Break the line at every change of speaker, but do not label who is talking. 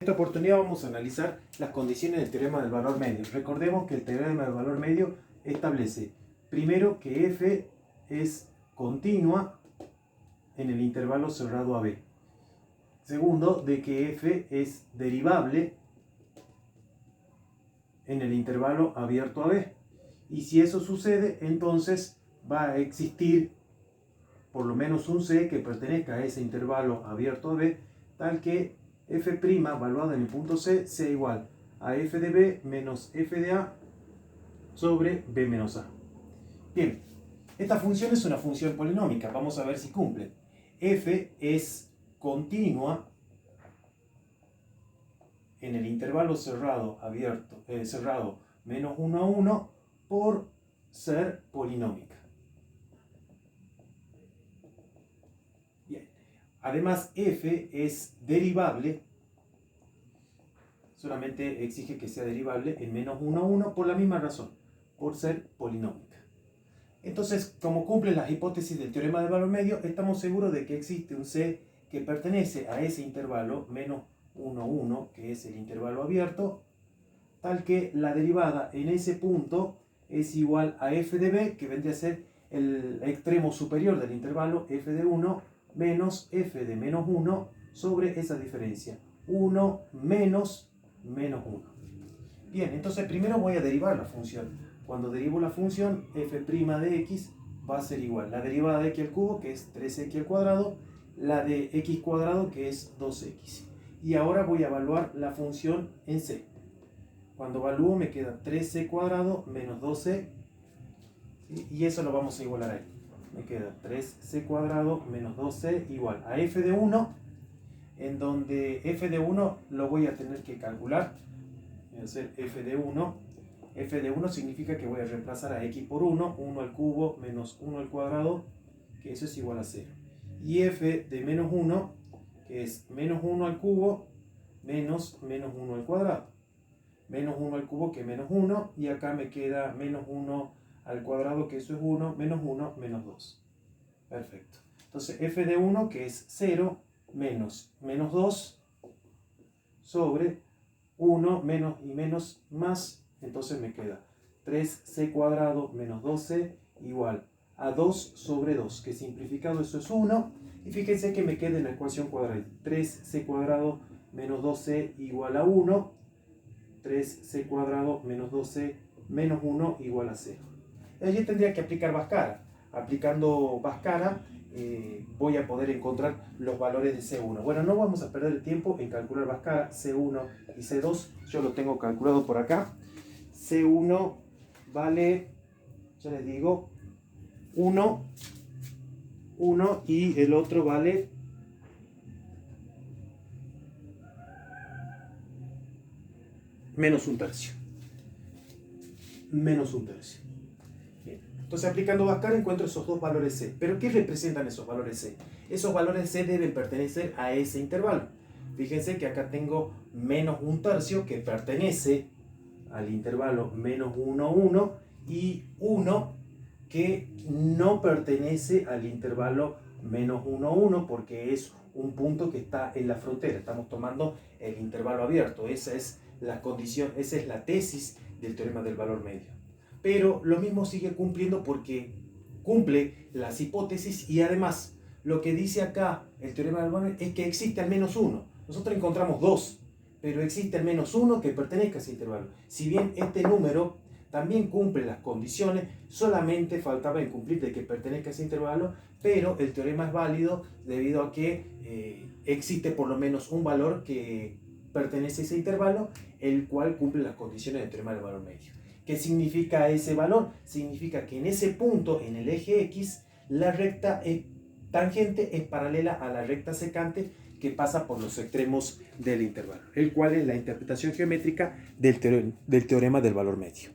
En esta oportunidad vamos a analizar las condiciones del teorema del valor medio. Recordemos que el teorema del valor medio establece, primero, que f es continua en el intervalo cerrado a b. Segundo, de que f es derivable en el intervalo abierto a b. Y si eso sucede, entonces va a existir por lo menos un c que pertenezca a ese intervalo abierto a b, tal que f' evaluada en el punto c sea igual a f de b menos f de a sobre b menos a. Bien, esta función es una función polinómica. Vamos a ver si cumple. F es continua en el intervalo cerrado cerrado menos 1 a 1 por ser polinómica. Bien. Además, f es derivable, solamente exige que sea derivable en menos 1 a 1 por la misma razón, por ser polinómica. Entonces, como cumple las hipótesis del teorema del valor medio, estamos seguros de que existe un c que pertenece a ese intervalo menos 1 a 1, que es el intervalo abierto, tal que la derivada en ese punto es igual a f de b, que vendría a ser el extremo superior del intervalo f de 1 menos f de menos 1 sobre esa diferencia, 1 menos menos 1. Bien, entonces primero voy a derivar la función. Cuando derivo la función, f' de x va a ser igual la derivada de x al cubo, que es 3x al cuadrado, la de x cuadrado, que es 2x. Y ahora voy a evaluar la función en c. Cuando evalúo me queda 3c cuadrado menos 2c, ¿sí? Y eso lo vamos a igualar ahí. Me queda 3c cuadrado menos 2c igual a f de 1, en donde f de 1 lo voy a tener que calcular. Voy a hacer f de 1. F de 1 significa que voy a reemplazar a x por 1, 1 al cubo menos 1 al cuadrado, que eso es igual a 0. Y f de menos 1, que es menos 1 al cubo menos menos 1 al cuadrado. Menos 1 al cubo, que menos 1, y acá me queda menos 1 al cuadrado, que eso es 1, menos 1, menos 2. Perfecto. Entonces f de 1, que es 0, menos menos 2, sobre 1 menos y menos más, entonces me queda 3c cuadrado menos 2c igual a 2 sobre 2, que simplificado eso es 1, y fíjense que me queda en la ecuación cuadrada 3c cuadrado menos 2c igual a 1, 3c cuadrado menos 2c menos 1 igual a 0. Allí tendría que aplicar Bhaskara. Aplicando Bhaskara voy a poder encontrar los valores de C1. Bueno, no vamos a perder el tiempo en calcular Bhaskara, C1 y C2. Yo lo tengo calculado por acá. C1 vale, ya les digo, 1, 1, y el otro vale menos un tercio. Menos un tercio. Bien. Entonces, aplicando Bhaskara encuentro esos dos valores C. ¿Pero qué representan esos valores C? Esos valores C deben pertenecer a ese intervalo. Fíjense que acá tengo menos un tercio, que pertenece al intervalo menos 1 a 1, y 1 que no pertenece al intervalo menos 1 a 1, porque es un punto que está en la frontera. Estamos tomando el intervalo abierto. Esa es la condición, esa es la tesis del teorema del valor medio. Pero lo mismo sigue cumpliendo porque cumple las hipótesis, y además lo que dice acá el teorema del valor es que existe al menos uno. Nosotros encontramos dos, pero existe al menos uno que pertenezca a ese intervalo. Si bien este número también cumple las condiciones, solamente faltaba en cumplir de que pertenezca a ese intervalo, pero el teorema es válido debido a que existe por lo menos un valor que pertenece a ese intervalo, el cual cumple las condiciones del teorema del valor medio. ¿Qué significa ese valor? Significa que en ese punto, en el eje X, la recta tangente es paralela a la recta secante que pasa por los extremos del intervalo, el cual es la interpretación geométrica del teorema del valor medio.